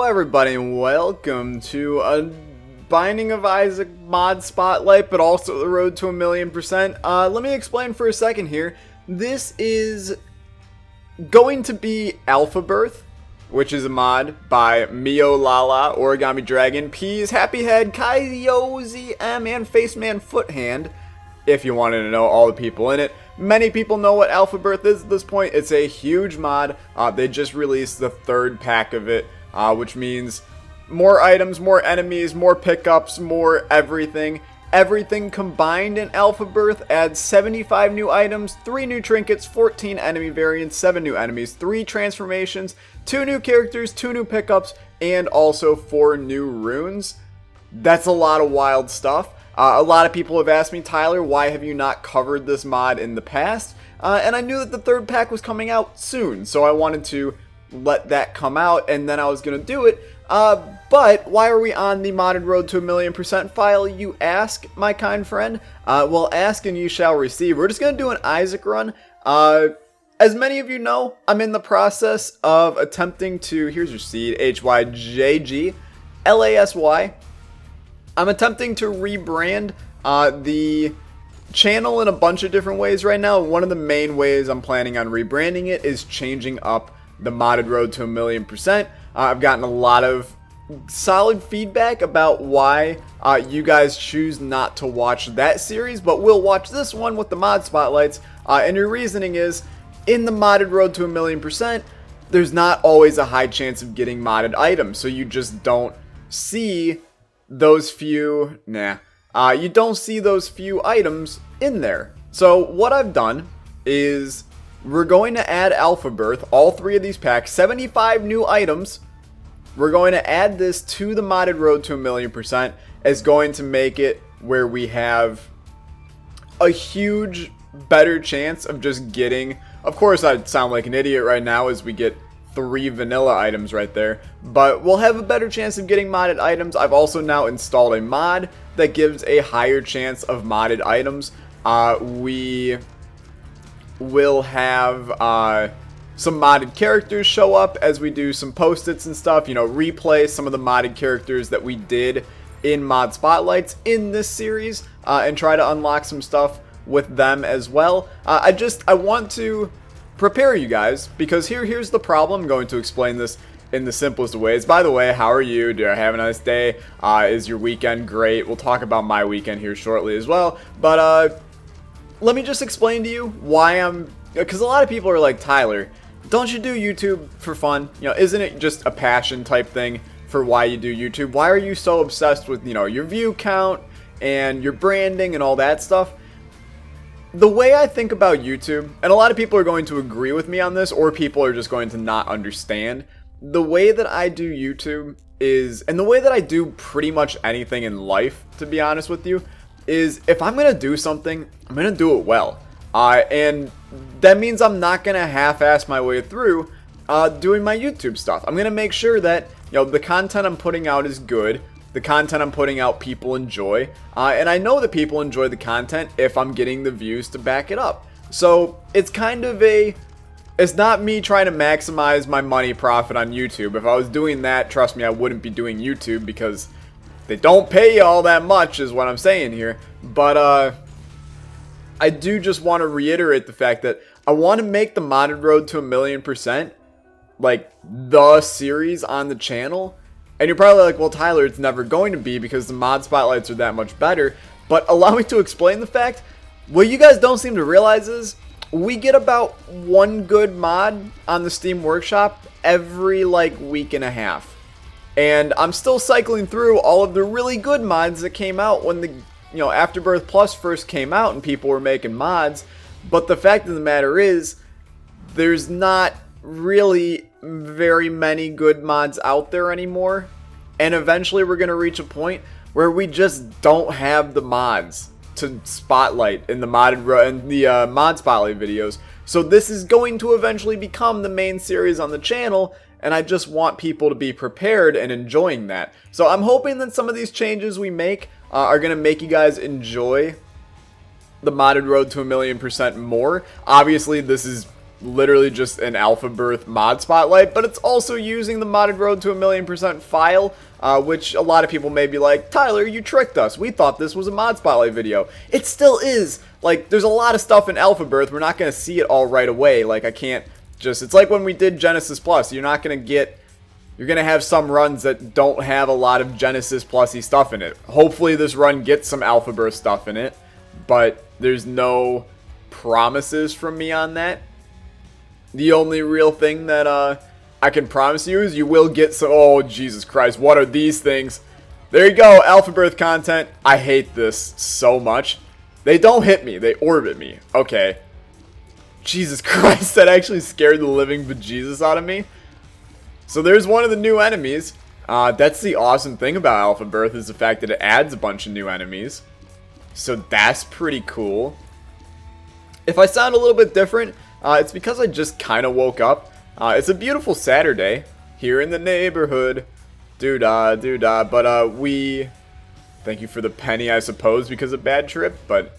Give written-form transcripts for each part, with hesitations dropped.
everybody, and welcome to a Binding of Isaac mod spotlight, but also the road to 1,000,000%. Let me explain for a second here. This is going to be ALPHABIRTH, which is a mod by Mio Lala, Origami Dragon, Peas, Happy Head, Kaiyozi M, and Faceman Foothand. If you wanted to know all the people in it. Many people know what ALPHABIRTH is at this point. It's a huge mod. They just released the third pack of it, which means more items, more enemies, more pickups, more everything. Everything combined in ALPHABIRTH adds 75 new items, 3 new trinkets, 14 enemy variants, 7 new enemies, 3 transformations, 2 new characters, 2 new pickups, and also 4 new runes. That's a lot of wild stuff. A lot of people have asked me, Tyler, why have you not covered this mod in the past? And I knew that the third pack was coming out soon, so I wanted to let that come out, and then I was going to do it. But why are we on the modded road to 1,000,000% file, you ask, my kind friend? Well, ask and you shall receive. We're just going to do an Isaac run. As many of you know, I'm in the process of attempting to, here's your seed, HYJGLASY. I'm attempting to rebrand the channel in a bunch of different ways right now. One of the main ways I'm planning on rebranding it is changing up the modded road to 1,000,000%. I've gotten a lot of solid feedback about why you guys choose not to watch that series, but we'll watch this one with the mod spotlights. And your reasoning is, in the modded road to 1,000,000%, there's not always a high chance of getting modded items, so you just don't see those few, you don't see those few items in there. So what I've done is we're going to add ALPHABIRTH, all 3 of these packs, 75 new items. We're going to add this to the modded road to 1,000,000%. It's going to make it where we have a huge better chance of just getting, of course I sound like an idiot right now as we get 3 vanilla items right there, but we'll have a better chance of getting modded items. I've also now installed a mod that gives a higher chance of modded items. We will have some modded characters show up as we do some post-its and stuff, you know, replay some of the modded characters that we did in mod spotlights in this series, and try to unlock some stuff with them as well. I want to prepare you guys, because here's the problem. I'm going to explain this in the simplest of ways. By the way, how are you? Do you have a nice day? Is your weekend great? We'll talk about my weekend here shortly as well, but let me just explain to you why because a lot of people are like, Tyler, don't you do YouTube for fun? You know, isn't it just a passion type thing for why you do YouTube? Why are you so obsessed with, you know, your view count and your branding and all that stuff? The way I think about YouTube, and a lot of people are going to agree with me on this, or people are just going to not understand, the way that I do YouTube is, and the way that I do pretty much anything in life, to be honest with you, is if I'm going to do something, I'm going to do it well. And that means I'm not going to half-ass my way through doing my YouTube stuff. I'm going to make sure that, you know, the content I'm putting out is good. The content I'm putting out people enjoy, and I know that people enjoy the content if I'm getting the views to back it up. So it's kind of it's not me trying to maximize my money profit on YouTube. If I was doing that, trust me, I wouldn't be doing YouTube, because they don't pay you all that much is what I'm saying here. But I do just want to reiterate the fact that I want to make the modded road to 1,000,000% like the series on the channel. And you're probably like, well, Tyler, it's never going to be because the mod spotlights are that much better. But allow me to explain the fact. What you guys don't seem to realize is we get about 1 good mod on the Steam Workshop every week and a half. And I'm still cycling through all of the really good mods that came out when the Afterbirth Plus first came out and people were making mods. But the fact of the matter is, there's not really very many good mods out there anymore, and eventually we're going to reach a point where we just don't have the mods to spotlight in the mod spotlight videos. So this is going to eventually become the main series on the channel, and I just want people to be prepared and enjoying that. So I'm hoping that some of these changes we make are going to make you guys enjoy the modded road to 1,000,000% more. Obviously, this is literally just an ALPHABIRTH mod spotlight, but it's also using the modded Road to 1,000,000% file, which a lot of people may be like, Tyler, you tricked us. We thought this was a mod spotlight video. It still is. Like, there's a lot of stuff in ALPHABIRTH. We're not going to see it all right away. Like, I can't just, it's like when we did Genesis Plus. You're not going to get, you're going to have some runs that don't have a lot of Genesis Plus-y stuff in it. Hopefully this run gets some ALPHABIRTH stuff in it, but there's no promises from me on that. The only real thing that I can promise you is you will get some... Oh, Jesus Christ. What are these things? There you go. ALPHABIRTH content. I hate this so much. They don't hit me. They orbit me. Okay. Jesus Christ. That actually scared the living bejesus out of me. So there's one of the new enemies. That's the awesome thing about ALPHABIRTH is the fact that it adds a bunch of new enemies. So that's pretty cool. If I sound a little bit different... it's because I just kind of woke up. It's a beautiful Saturday here in the neighborhood. Doo-dah, doo-dah. But, we... Thank you for the penny, I suppose, because of bad trip. But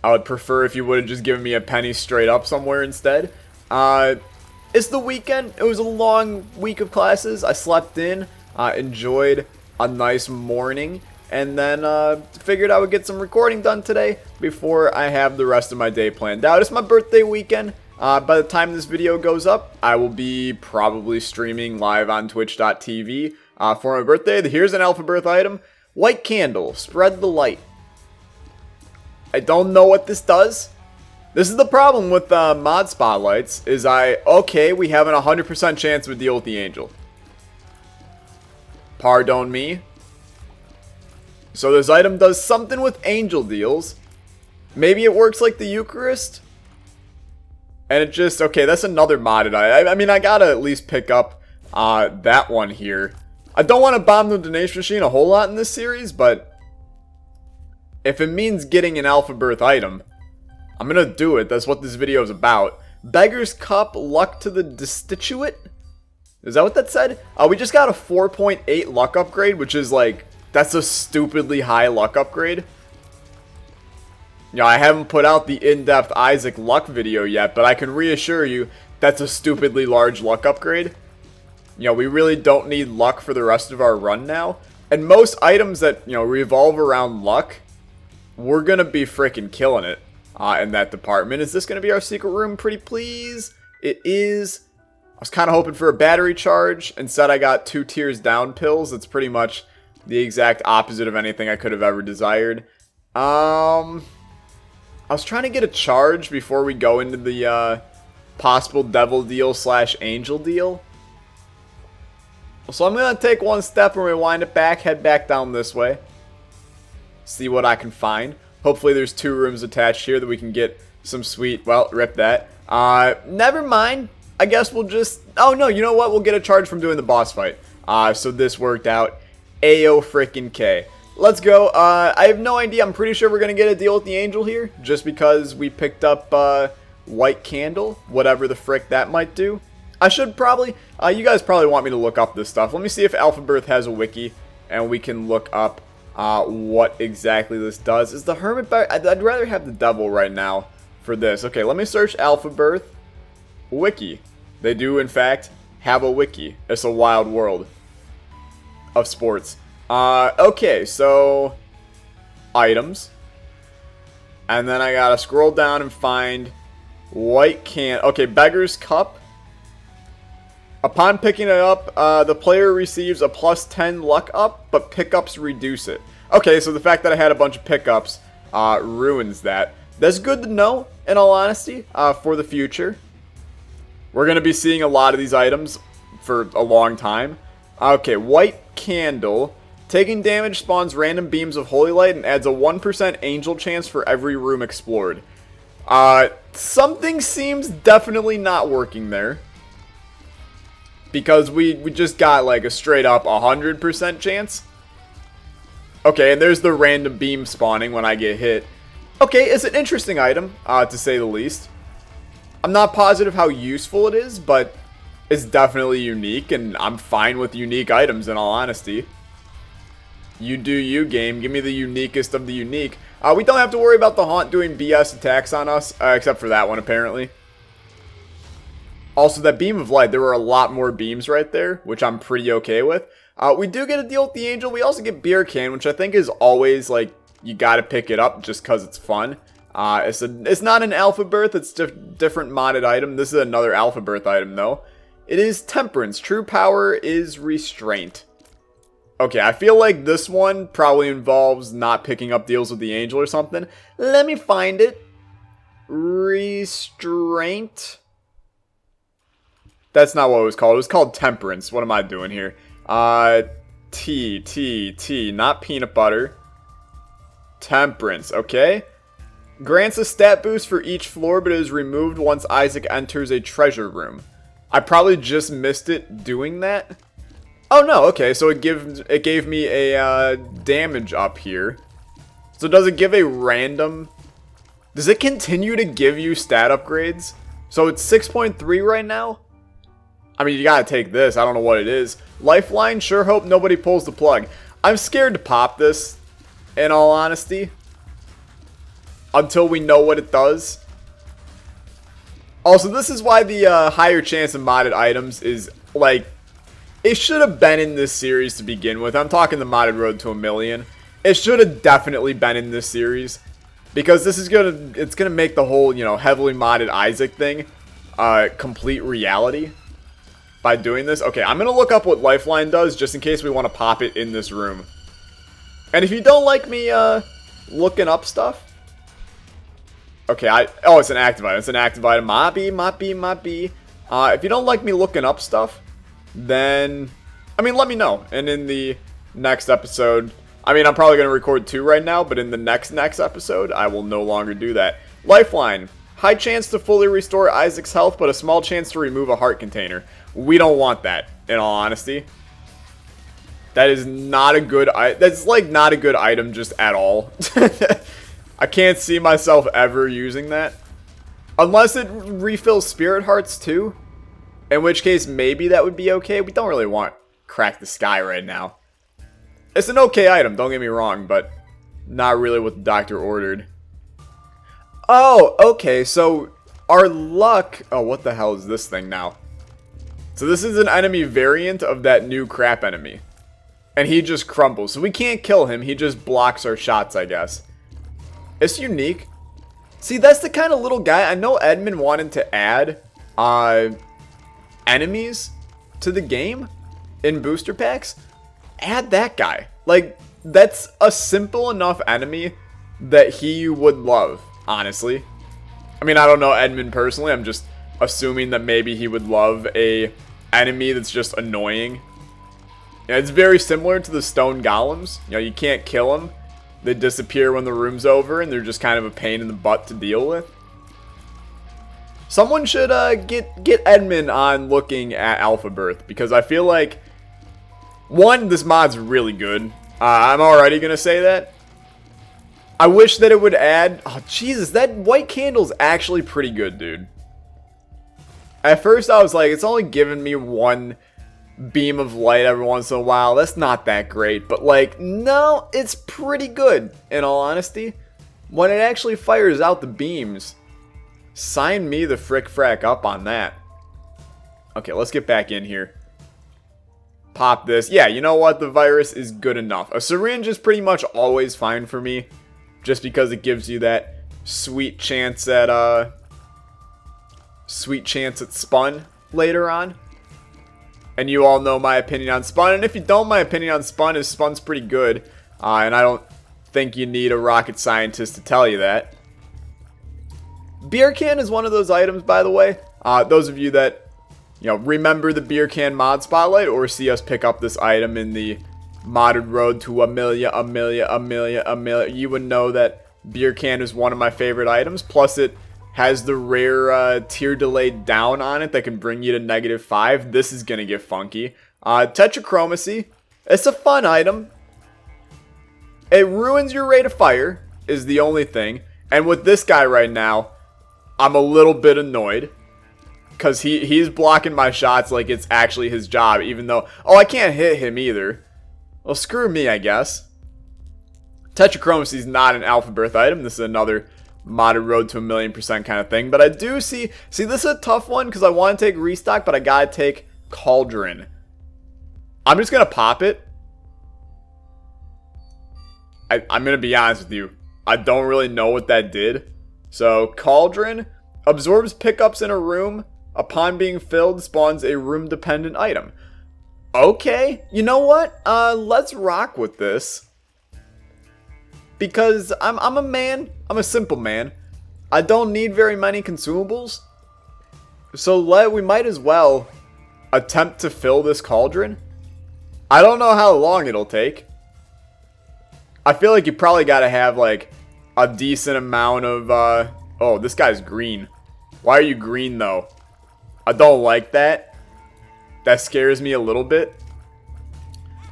I would prefer if you would have just given me a penny straight up somewhere instead. It's the weekend. It was a long week of classes. I slept in. Enjoyed a nice morning. And then figured I would get some recording done today before I have the rest of my day planned out. It's my birthday weekend. By the time this video goes up, I will be probably streaming live on twitch.tv for my birthday. Here's an ALPHABIRTH item. White candle. Spread the light. I don't know what this does. This is the problem with mod spotlights. Is okay, we have an 100% chance of a deal with the angel. Pardon me. So this item does something with angel deals. Maybe it works like the Eucharist. And it just... Okay, that's another modded item. I mean, I gotta at least pick up that one here. I don't want to bomb the donation machine a whole lot in this series, but... if it means getting an ALPHABIRTH item, I'm gonna do it. That's what this video is about. Beggar's Cup, Luck to the Destitute? Is that what that said? We just got a 4.8 luck upgrade, which is like... That's a stupidly high luck upgrade. Yeah, I haven't put out the in-depth Isaac luck video yet, but I can reassure you that's a stupidly large luck upgrade. You know, we really don't need luck for the rest of our run now. And most items that, you know, revolve around luck, we're going to be freaking killing it in that department. Is this going to be our secret room? Pretty please. It is. I was kind of hoping for a battery charge. Instead, I got 2 tiers down pills. It's pretty much... the exact opposite of anything I could have ever desired. I was trying to get a charge before we go into the possible devil deal / angel deal. So I'm going to take one step and rewind it back, head back down this way. See what I can find. Hopefully there's 2 rooms attached here that we can get some sweet... Well, rip that. Never mind. I guess we'll just... Oh no, you know what? We'll get a charge from doing the boss fight. So this worked out. Ayo frickin' K. Let's go. I have no idea. I'm pretty sure we're going to get a deal with the angel here. Just because we picked up white candle. Whatever the frick that might do. I should probably... you guys probably want me to look up this stuff. Let me see if ALPHABIRTH has a wiki. And we can look up what exactly this does. Is the hermit better? I'd rather have the devil right now for this. Okay, let me search ALPHABIRTH wiki. They do, in fact, have a wiki. It's a wild world of sports. Okay, so items, and then I gotta scroll down and find white can. Okay, Beggar's Cup. Upon picking it up, the player receives a +10 luck up, but pickups reduce it. Okay, so the fact that I had a bunch of pickups ruins that. That's good to know, in all honesty, for the future. We're gonna be seeing a lot of these items for a long time. Okay, white candle. Taking damage spawns random beams of holy light and adds a 1% angel chance for every room explored. Something seems definitely not working there. Because we just got like a straight up 100% chance. Okay, and there's the random beam spawning when I get hit. Okay, it's an interesting item, to say the least. I'm not positive how useful it is, but... it's definitely unique, and I'm fine with unique items in all honesty. You do you, game. Give me the uniquest of the unique. We don't have to worry about the haunt doing BS attacks on us, except for that one apparently. Also, that beam of light, there were a lot more beams right there, which I'm pretty okay with. We do get a deal with the angel. We also get beer can, which I think is always, like, you gotta pick it up just because it's fun. It's not an ALPHABIRTH, it's a different modded item. This is another ALPHABIRTH item, though. It is Temperance. True power is Restraint. Okay, I feel like this one probably involves not picking up deals with the angel or something. Let me find it. Restraint. That's not what it was called. It was called Temperance. What am I doing here? T. Not peanut butter. Temperance, okay. Grants a stat boost for each floor, but is removed once Isaac enters a treasure room. I probably just missed it doing that. Oh no, okay, so it gave me a damage up here. So does it give a random... Does it continue to give you stat upgrades? So it's 6.3 right now? I mean, you gotta take this. I don't know what it is. Lifeline, sure hope nobody pulls the plug. I'm scared to pop this, in all honesty. Until we know what it does. Also, this is why the higher chance of modded items is, like... It should have been in this series to begin with. I'm talking the modded road to 1,000,000. It should have definitely been in this series. Because this is it's gonna make the whole, you know, heavily modded Isaac thing complete reality by doing this. Okay, I'm gonna look up what Lifeline does just in case we want to pop it in this room. And if you don't like me looking up stuff, okay, oh, it's an active item. It's an active item. Might be. If you don't like me looking up stuff, then, I mean, let me know. And in the next episode, I mean, I'm probably going to record 2 right now, but in the next episode, I will no longer do that. Lifeline. High chance to fully restore Isaac's health, but a small chance to remove a heart container. We don't want that, in all honesty. That is not a good, that's like not a good item just at all. I can't see myself ever using that. Unless it refills spirit hearts too. In which case, maybe that would be okay. We don't really want Crack the Sky right now. It's an okay item, don't get me wrong, but not really what the doctor ordered. Oh, okay, so our luck... Oh, what the hell is this thing now? So this is an enemy variant of that new crap enemy. And he just crumbles. So we can't kill him, he just blocks our shots, I guess. It's unique. See, that's the kind of little guy... I know Edmund wanted to add... enemies to the game in booster packs. Add that guy. Like, that's a simple enough enemy that he would love, honestly. I mean, I don't know Edmund personally. I'm just assuming that maybe he would love a enemy that's just annoying. Yeah, it's very similar to the stone golems. You know, you can't kill them. They disappear when the room's over, and they're just kind of a pain in the butt to deal with. Someone should get Edmund on looking at ALPHABIRTH, because I feel like, one, this mod's really good. I'm already going to say that. I wish that it would add... Oh, Jesus, that white candle's actually pretty good, dude. At first, I was like, it's only giving me one beam of light every once in a while. That's not that great. But, like, no, it's pretty good, in all honesty. When it actually fires out the beams... Sign me the frick-frack up on that. Okay, let's get back in here. Pop this. Yeah, you know what? The virus is good enough. A syringe is pretty much always fine for me. Just because it gives you that sweet chance at, Spun later on. And you all know my opinion on Spun. And if you don't, my opinion on Spun is Spun's pretty good. And I don't think you need a rocket scientist to tell you that. Beer can is one of those items, by the way. Those of you that, you know, remember the beer can mod spotlight or see us pick up this item in the modded road to 1,000,000, you would know that beer can is one of my favorite items. Plus, it has the rare tier delay down on it that can bring you to -5. This is gonna get funky. Tetrachromacy. It's a fun item. It ruins your rate of fire, is the only thing. And with this guy right now, I'm a little bit annoyed. Because he's blocking my shots like it's actually his job. Even though... Oh, I can't hit him either. Well, screw me, I guess. Tetrachromacy is not an ALPHABIRTH item. This is another modded road to 1,000,000% kind of thing. But I do see this is a tough one because I want to take restock, but I gotta take Cauldron. I'm just gonna pop it. I'm gonna be honest with you. I don't really know what that did. So Cauldron absorbs pickups in a room. Upon being filled, spawns a room dependent item. Okay, you know what? Let's rock with this. Because I'm a man. I'm a simple man. I don't need very many consumables. So we might as well attempt to fill this cauldron. I don't know how long it'll take. I feel like you probably gotta have like a decent amount of oh, this guy's green. Why are you green though? I don't like that. That scares me a little bit.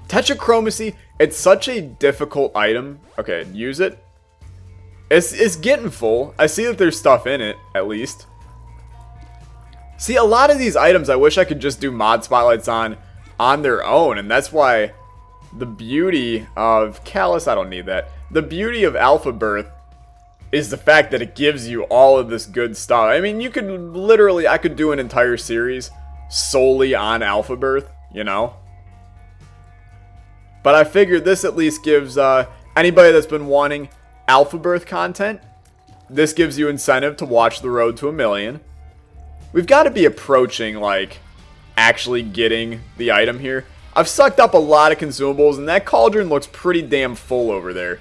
Tetrachromacy, it's such a difficult item. Okay, use it. It's getting full. I see that there's stuff in it, at least. See, a lot of these items I wish I could just do mod spotlights on their own, and that's why the beauty of Callus, I don't need that. The beauty of ALPHABIRTH is the fact that it gives you all of this good stuff. I mean, you could literally, I could do an entire series solely on ALPHABIRTH, you know? But I figured this at least gives anybody that's been wanting ALPHABIRTH content, this gives you incentive to watch the road to 1,000,000. We've got to be approaching, like, actually getting the item here. I've sucked up a lot of consumables, and that cauldron looks pretty damn full over there.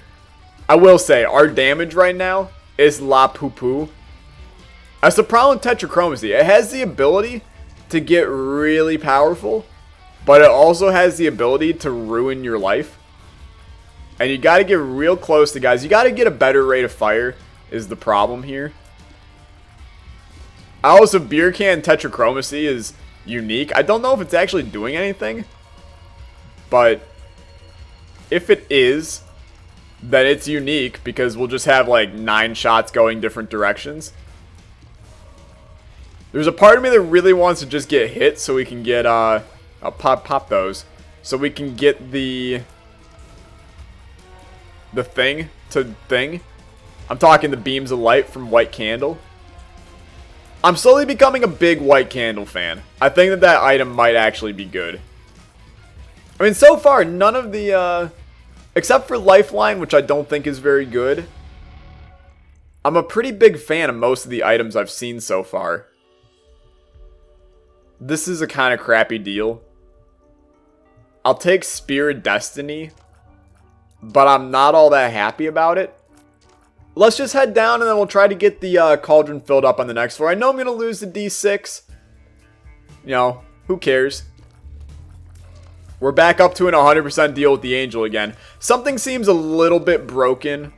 I will say, our damage right now is la poo-poo. That's the problem with Tetrachromacy. It has the ability to get really powerful, but it also has the ability to ruin your life. And you got to get real close to guys. You got to get a better rate of fire is the problem here. Also, beer can Tetrachromacy is unique. I don't know if it's actually doing anything, but if it is, then it's unique because we'll just have like 9 shots going different directions. There's a part of me that really wants to just get hit so we can get I'll pop those so we can get the thing to thing. I'm talking the beams of light from White Candle. I'm slowly becoming a big White Candle fan. I think that item might actually be good. I mean, so far none of the except for Lifeline, which I don't think is very good. I'm a pretty big fan of most of the items I've seen so far. This is a kind of crappy deal. I'll take Spear of Destiny, but I'm not all that happy about it. Let's just head down and then we'll try to get the cauldron filled up on the next floor. I know I'm going to lose the D6. You know, who cares? We're back up to an 100% deal with the angel again. Something seems a little bit broken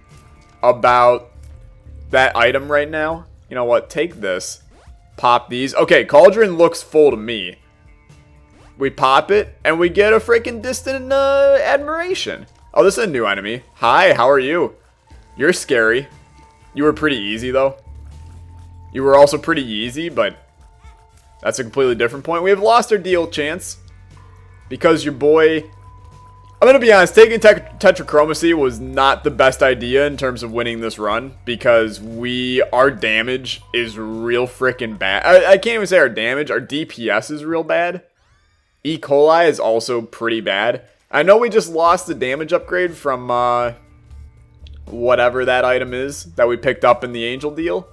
about that item right now. You know what? Take this. Pop these. Okay, cauldron looks full to me. We pop it, and we get a freaking distant admiration. Oh, this is a new enemy. Hi, how are you? You're scary. You were pretty easy, though. You were also pretty easy, but that's a completely different point. We have lost our deal chance. Because your boy... I'm going to be honest, taking Tetrachromacy was not the best idea in terms of winning this run. Because our damage is real freaking bad. I can't even say our damage. Our DPS is real bad. E. coli is also pretty bad. I know we just lost the damage upgrade from whatever that item is that we picked up in the angel deal.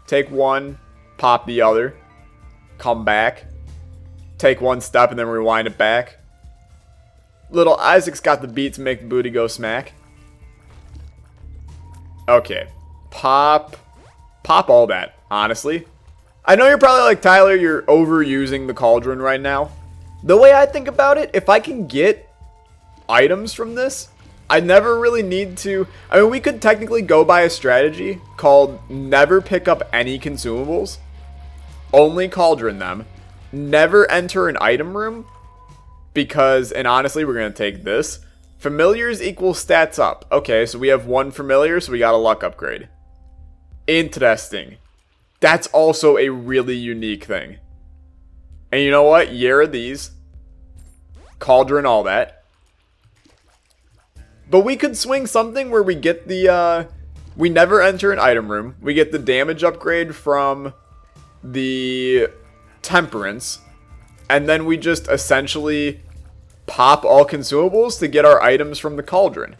Take one, pop the other, come back. Take one step and then rewind it back. Little Isaac's got the beat to make the booty go smack. Okay. Pop all that, honestly. I know you're probably like, Tyler, you're overusing the cauldron right now. The way I think about it, if I can get items from this, I never really need to... I mean, we could technically go by a strategy called never pick up any consumables. Only cauldron them. Never enter an item room. Because, and honestly, we're going to take this. Familiars equal stats up. Okay, so we have one familiar, so we got a luck upgrade. Interesting. That's also a really unique thing. And you know what? Year of these. Cauldron, all that. But we could swing something where we get the we never enter an item room. We get the damage upgrade from the Temperance. And then we just essentially pop all consumables to get our items from the Cauldron.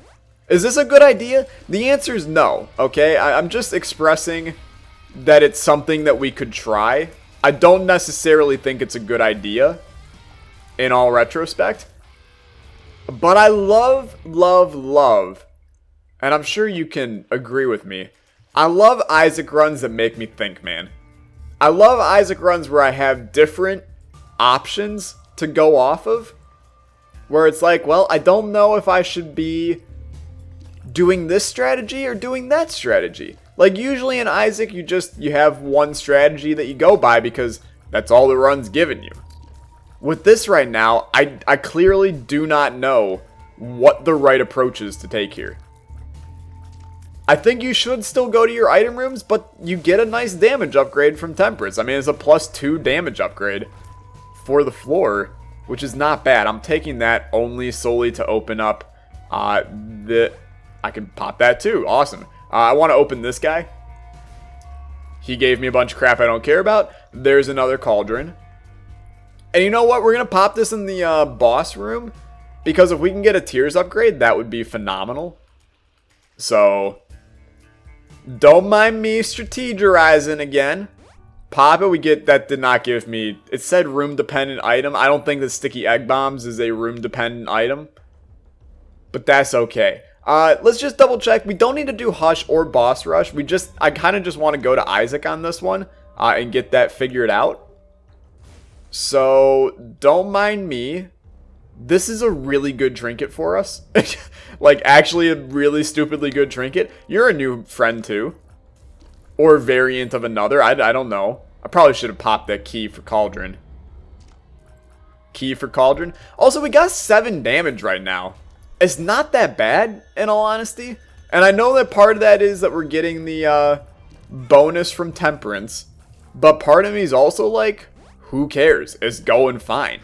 Is this a good idea? The answer is no, okay? I'm just expressing that it's something that we could try. I don't necessarily think it's a good idea in all retrospect. But I love, and I'm sure you can agree with me, I love Isaac runs that make me think, man. I love Isaac runs where I have different options to go off of. Where it's like, well, I don't know if I should be doing this strategy or doing that strategy. Like, usually in Isaac, you have one strategy that you go by because that's all the run's given you. With this right now, I clearly do not know what the right approach is to take here. I think you should still go to your item rooms, but you get a nice damage upgrade from Temperance. I mean, it's a +2 damage upgrade for the floor, which is not bad. I'm taking that only solely to open up I can pop that too. Awesome. I want to open this guy. He gave me a bunch of crap I don't care about. There's another Cauldron. And you know what? We're going to pop this in the boss room. Because if we can get a tiers upgrade, that would be phenomenal. So, don't mind me strategizing again. Pop it. We get, that did not give me, it said room dependent item. I don't think the sticky egg bombs is a room dependent item. But that's okay. Let's just double check. We don't need to do Hush or Boss Rush. I kind of just want to go to Isaac on this one and get that figured out. So, don't mind me. This is a really good trinket for us. Like, actually a really stupidly good trinket. You're a new friend too. Or variant of another. I don't know. I probably should have popped that key for Cauldron. Key for Cauldron. Also, we got 7 damage right now. It's not that bad, in all honesty. And I know that part of that is that we're getting the bonus from Temperance. But part of me is also like, who cares? It's going fine.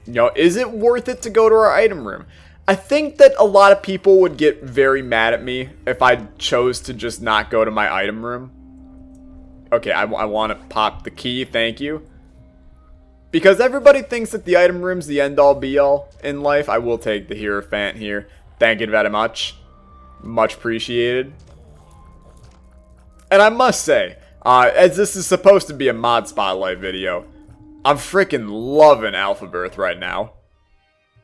You know, is it worth it to go to our item room? I think that a lot of people would get very mad at me if I chose to just not go to my item room. Okay, I want to pop the key, thank you. Because everybody thinks that the item room's the end-all be-all in life. I will take the Hierophant here. Thank you very much. Much appreciated. And I must say, as this is supposed to be a mod spotlight video, I'm freaking loving ALPHABIRTH right now.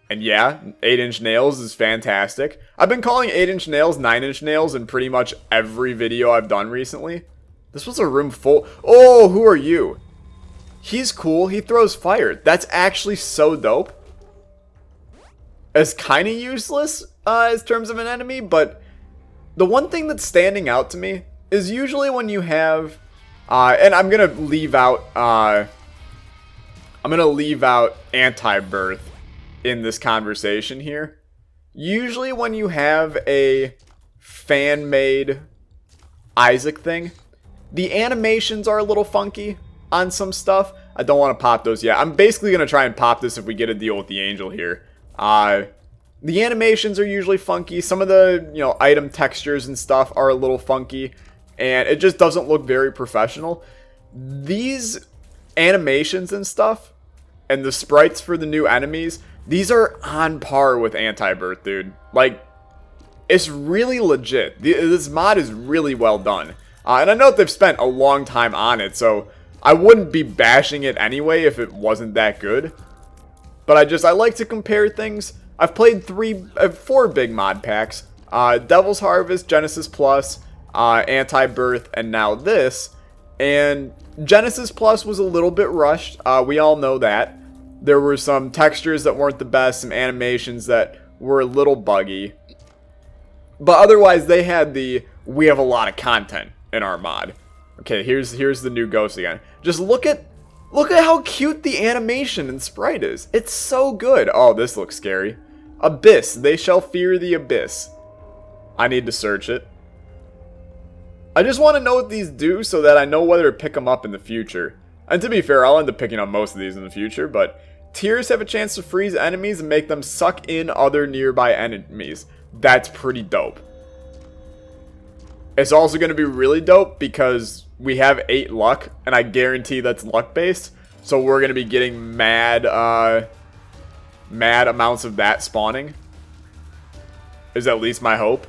And yeah, 8-inch nails is fantastic. I've been calling 8-inch nails 9-inch nails in pretty much every video I've done recently. This was a room full. Oh, who are you? He's cool. He throws fire. That's actually so dope. It's kind of useless as terms of an enemy, but the one thing that's standing out to me is usually when you have, and I'm gonna leave out Afterbirth in this conversation here. Usually when you have a fan-made Isaac thing, the animations are a little funky on some stuff. I don't want to pop those yet. I'm basically going to try and pop this if we get a deal with the angel here. The animations are usually funky. Some of the, item textures and stuff are a little funky. And it just doesn't look very professional. These animations and stuff, and the sprites for the new enemies, these are on par with Afterbirth, dude. Like, it's really legit. This mod is really well done. And I know that they've spent a long time on it, so I wouldn't be bashing it anyway if it wasn't that good. But I like to compare things. I've played 4 big mod packs. Devil's Harvest, Genesis Plus, Afterbirth, and now this. And Genesis Plus was a little bit rushed. We all know that. There were some textures that weren't the best, some animations that were a little buggy. But otherwise, they had we have a lot of content in our mod. Okay, here's the new ghost again. Just look at how cute the animation and sprite is. It's so good. Oh, this looks scary. Abyss. They shall fear the abyss. I need to search it. I just want to know what these do so that I know whether to pick them up in the future. And to be fair, I'll end up picking up most of these in the future, but tears have a chance to freeze enemies and make them suck in other nearby enemies. That's pretty dope. It's also going to be really dope because we have 8 luck, and I guarantee that's luck based. So we're going to be getting mad amounts of that spawning. Is at least my hope.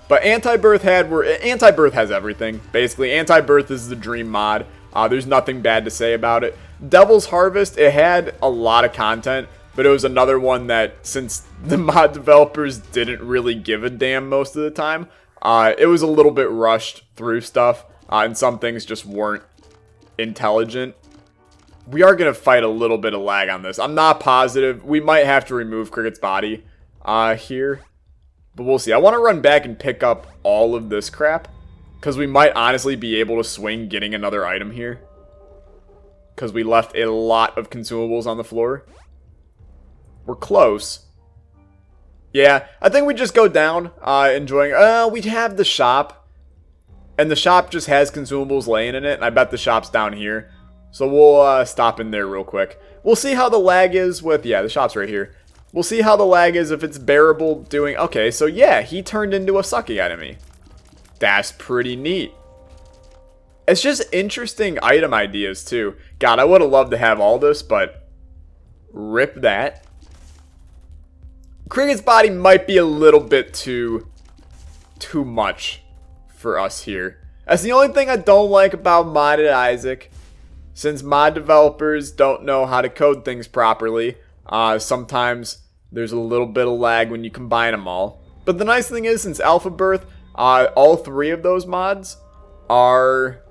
But Anti-Birth has everything. Basically, Anti-Birth is the dream mod. There's nothing bad to say about it. Devil's Harvest, it had a lot of content, but it was another one that, since the mod developers didn't really give a damn most of the time, it was a little bit rushed through stuff, and some things just weren't intelligent. We are going to fight a little bit of lag on this. I'm not positive. We might have to remove Cricket's body here, but we'll see. I want to run back and pick up all of this crap, because we might honestly be able to swing getting another item here. Because we left a lot of consumables on the floor. We're close. Yeah, I think we just go down, enjoying... we have the shop. And the shop just has consumables laying in it. And I bet the shop's down here. So we'll stop in there real quick. We'll see how the lag is with... Yeah, the shop's right here. We'll see how the lag is if it's bearable doing... Okay, so yeah, he turned into a sucky enemy. That's pretty neat. It's just interesting item ideas, too. God, I would have loved to have all this, but... Rip that. Cricket's body might be a little bit too much for us here. That's the only thing I don't like about modded Isaac. Since mod developers don't know how to code things properly, sometimes there's a little bit of lag when you combine them all. But the nice thing is, since ALPHABIRTH, all 3 of those mods are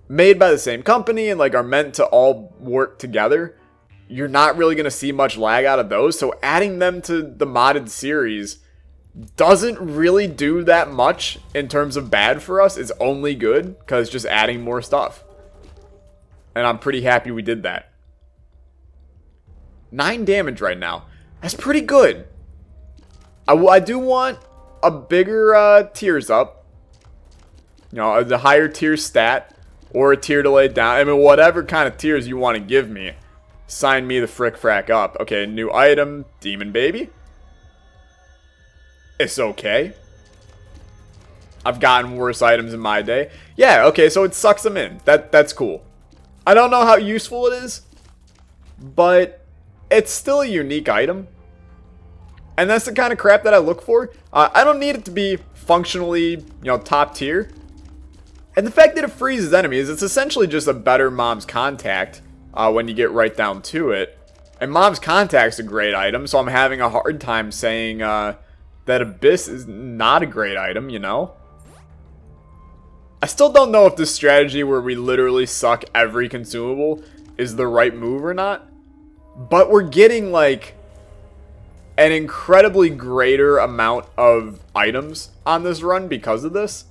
made by the same company and like are meant to all work together. You're not really going to see much lag out of those. So adding them to the modded series doesn't really do that much in terms of bad for us. It's only good because just adding more stuff. And I'm pretty happy we did that. 9 damage right now. That's pretty good. I do want a bigger tears up. You know, the higher tier stat. Or a tier to lay down. I mean, whatever kind of tiers you want to give me. Sign me the frick frack up. Okay, new item. Demon Baby. It's okay. I've gotten worse items in my day. Yeah, okay, so it sucks them in. That's cool. I don't know how useful it is. But it's still a unique item. And that's the kind of crap that I look for. I don't need it to be functionally, top tier. And the fact that it freezes enemies, it's essentially just a better Mom's Contact when you get right down to it. And Mom's Contact's a great item, so I'm having a hard time saying that Abyss is not a great item, I still don't know if this strategy where we literally suck every consumable is the right move or not. But we're getting, like, an incredibly greater amount of items on this run because of this.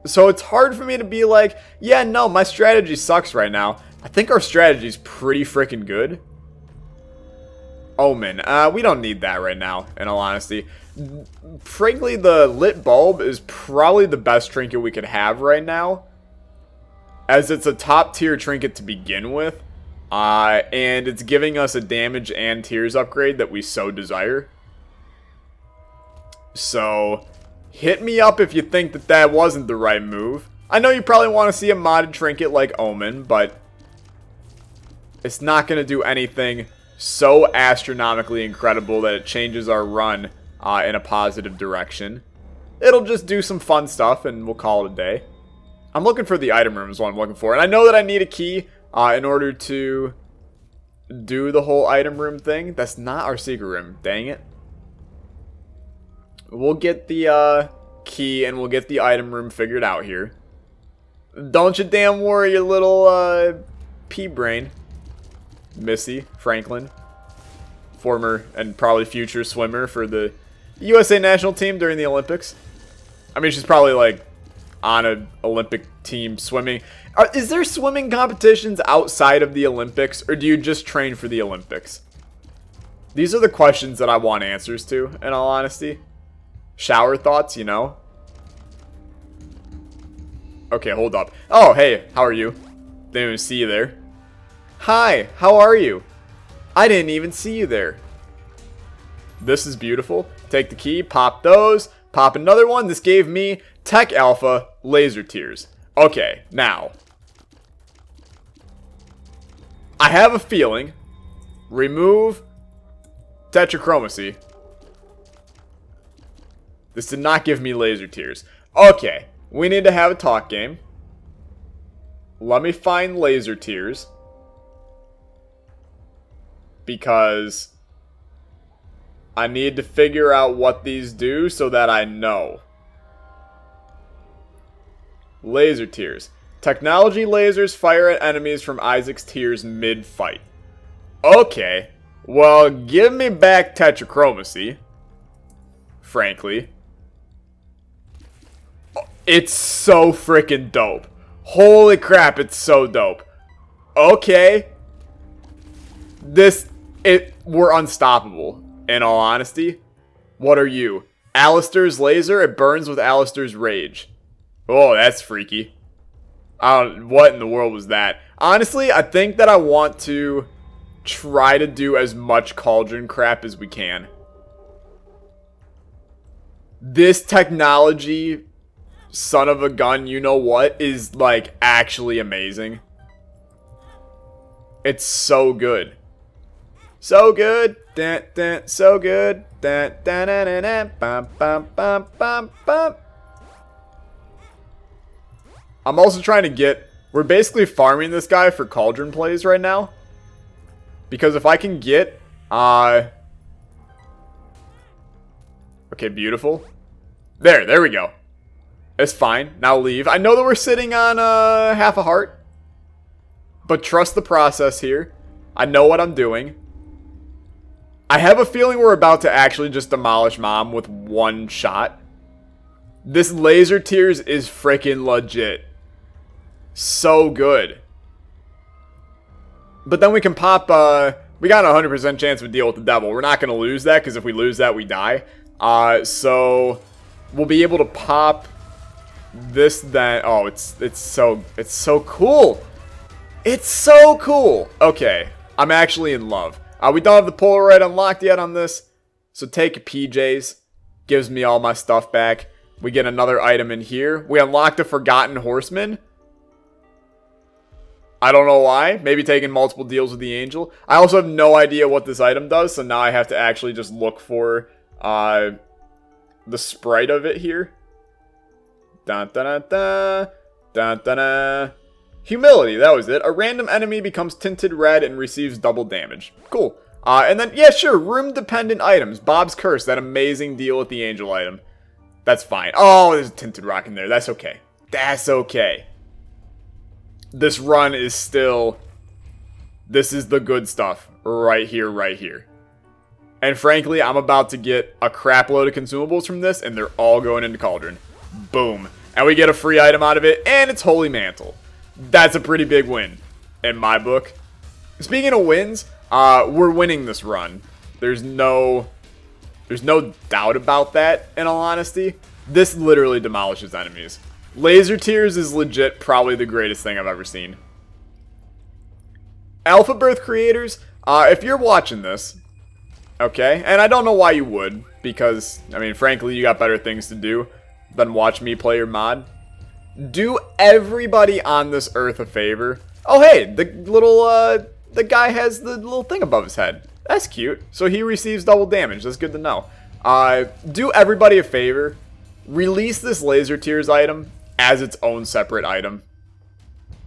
So it's hard for me to be like, yeah, no, my strategy sucks right now. I think our strategy's pretty freaking good. Omen. We don't need that right now, in all honesty. Frankly, the lit bulb is probably the best trinket we could have right now, as it's a top tier trinket to begin with, and it's giving us a damage and tears upgrade that we so desire. So... hit me up if you think that wasn't the right move. I know you probably want to see a modded trinket like Omen, but it's not going to do anything so astronomically incredible that it changes our run in a positive direction. It'll just do some fun stuff, and we'll call it a day. I'm looking for the item room is what I'm looking for. And I know that I need a key in order to do the whole item room thing. That's not our secret room. Dang it. We'll get the key and we'll get the item room figured out here. Don't you damn worry, you little pea-brain. Missy Franklin. Former and probably future swimmer for the USA national team during the Olympics. I mean, she's probably like on an Olympic team swimming. Is there swimming competitions outside of the Olympics, or do you just train for the Olympics? These are the questions that I want answers to, in all honesty. Shower thoughts, Okay, hold up. Oh, hey, how are you? Didn't even see you there. Hi, how are you? I didn't even see you there. This is beautiful. Take the key, pop those. Pop another one. This gave me Tech Alpha Laser Tears. Okay, now. I have a feeling. Remove Tetrachromacy. This did not give me Laser Tears. Okay, we need to have a talk game. Let me find Laser Tears. Because I need to figure out what these do so that I know. Laser Tears. Technology lasers fire at enemies from Isaac's tears mid-fight. Okay. Well, give me back Tetrachromacy. Frankly. It's so freaking dope. Holy crap, it's so dope. Okay. We're unstoppable. In all honesty. What are you? Alistair's laser? It burns with Alistair's rage. Oh, that's freaky. What in the world was that? Honestly, I think that I want to try to do as much Cauldron crap as we can. This technology, son of a gun, you know what, is like actually amazing. It's so good. So good. Dun, dun, so good. Dun, dun, dun, dun, dun, bum, bum, bum, bum, bum. I'm also trying to get... We're basically farming this guy for Cauldron plays right now. Because if I can get... Okay, beautiful. There we go. It's fine. Now leave. I know that we're sitting on half a heart. But trust the process here. I know what I'm doing. I have a feeling we're about to actually just demolish Mom with one shot. This Laser Tears is freaking legit. So good. But then we can pop, we got a 100% chance to deal with the devil. We're not going to lose that, because if we lose that, we die. So we'll be able to pop this then. Oh, it's so cool. It's so cool. Okay, I'm actually in love. We don't have the Polaroid unlocked yet on this. So take a PJs. Gives me all my stuff back. We get another item in here. We unlocked a Forgotten Horseman. I don't know why. Maybe taking multiple deals with the angel. I also have no idea what this item does. So now I have to actually just look for the sprite of it here. Dun, dun, dun, dun. Dun, dun, dun. Humility, that was it. A random enemy becomes tinted red and receives double damage. Cool. And then, yeah, sure, room-dependent items. Bob's Curse, that amazing deal with the angel item. That's fine. Oh, there's a tinted rock in there. That's okay. That's okay. This run is still... This is the good stuff. Right here, right here. And frankly, I'm about to get a crap load of consumables from this, and they're all going into Cauldron. Boom. And we get a free item out of it, and it's Holy Mantle. That's a pretty big win, in my book. Speaking of wins, we're winning this run. There's no doubt about that, in all honesty. This literally demolishes enemies. Laser Tears is legit probably the greatest thing I've ever seen. ALPHABIRTH creators, if you're watching this, okay, and I don't know why you would, because, I mean, frankly, you got better things to do than watch me play your mod. Do everybody on this earth a favor. Oh, hey, the guy has the little thing above his head. That's cute. So he receives double damage. That's good to know. Do everybody a favor. Release this Laser Tears item as its own separate item.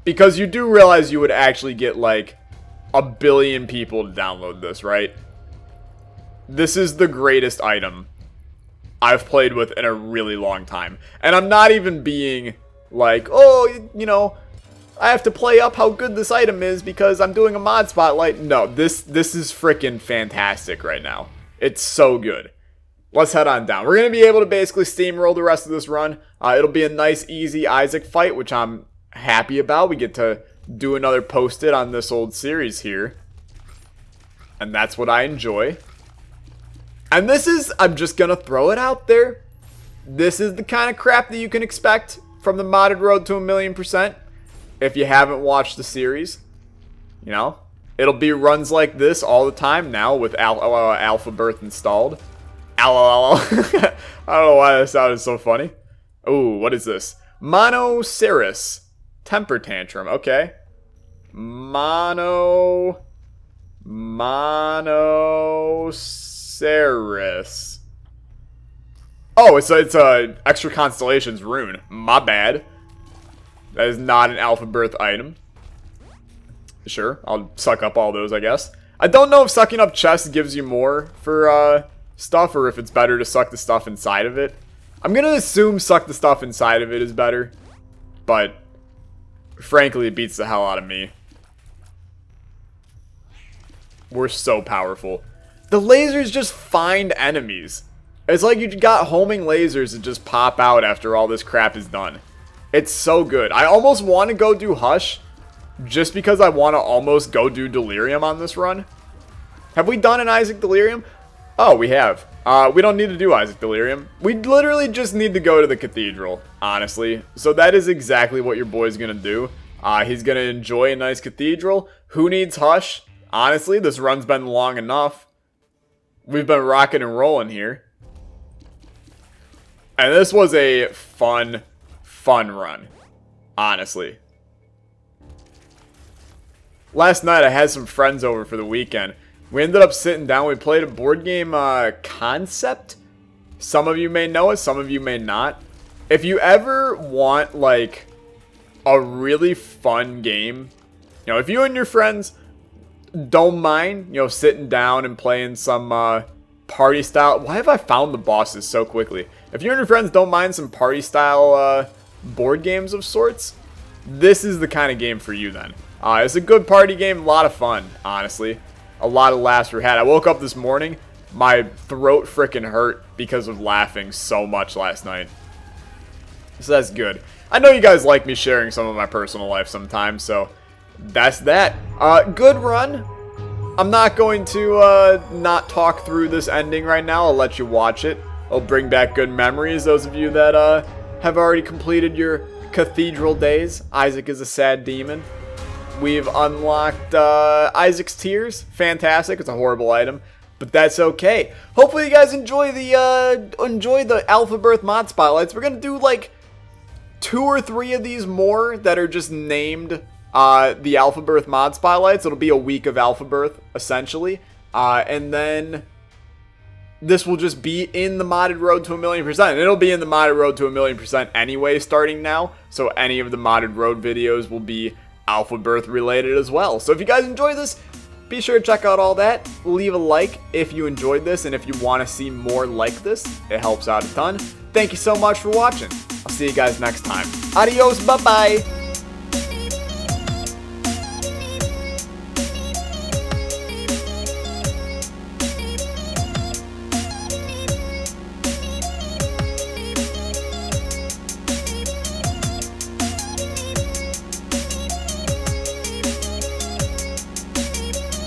Because you do realize you would actually get, like, 1 billion people to download this, right? This is the greatest item I've played with in a really long time. And I'm not even being... like, oh, you know, I have to play up how good this item is because I'm doing a mod spotlight. No, this is freaking fantastic right now. It's so good. Let's head on down. We're going to be able to basically steamroll the rest of this run. It'll be a nice, easy Isaac fight, which I'm happy about. We get to do another post-it on this old series here. And that's what I enjoy. And this is, I'm just going to throw it out there. This is the kind of crap that you can expect from the modded road to 1,000,000%. If you haven't watched the series, you know, it'll be runs like this all the time now with ALPHABIRTH installed. LOL. I don't know why that sounded so funny. Ooh, what is this? Monoceros. Temper tantrum. Okay. Monoceros. Oh, it's a extra constellations rune. My bad. That is not an ALPHABIRTH item. Sure, I'll suck up all those, I guess. I don't know if sucking up chests gives you more for stuff, or if it's better to suck the stuff inside of it. I'm gonna assume suck the stuff inside of it is better, but frankly, it beats the hell out of me. We're so powerful. The lasers just find enemies. It's like you got homing lasers that just pop out after all this crap is done. It's so good. I almost want to go do Hush, just because I want to almost go do Delirium on this run. Have we done an Isaac Delirium? Oh, we have. We don't need to do Isaac Delirium. We literally just need to go to the cathedral, honestly. So that is exactly what your boy's going to do. He's going to enjoy a nice cathedral. Who needs Hush? Honestly, this run's been long enough. We've been rocking and rolling here. And this was a fun run, honestly. Last night, I had some friends over for the weekend. We ended up sitting down. We played a board game Concept. Some of you may know it. Some of you may not. If you ever want, like, a really fun game, you know, if you and your friends don't mind, you know, sitting down and playing some party style. Why have I found the bosses so quickly? If you and your friends don't mind some party style board games of sorts, this is the kind of game for you then. It's a good party game, a lot of fun, honestly. A lot of laughs were had. I woke up this morning, my throat freaking hurt because of laughing so much last night. So that's good. I know you guys like me sharing some of my personal life sometimes, so that's that. Good run. I'm not going to not talk through this ending right now. I'll let you watch it. I'll bring back good memories, those of you that have already completed your cathedral days. Isaac is a sad demon. We've unlocked Isaac's Tears. Fantastic. It's a horrible item, but that's okay. Hopefully you guys enjoy the ALPHABIRTH mod spotlights. We're gonna do like 2 or 3 of these more that are just named the ALPHABIRTH mod spotlights. It'll be a week of ALPHABIRTH essentially, and then this will just be in the modded road to 1,000,000%. And it'll be in the modded road to 1,000,000% anyway, starting now. So any of the modded road videos will be ALPHABIRTH related as well. So if you guys enjoy this, be sure to check out all that. Leave a like if you enjoyed this, and if you want to see more like this, it helps out a ton. Thank you so much for watching. I'll see you guys next time. Adios, bye-bye.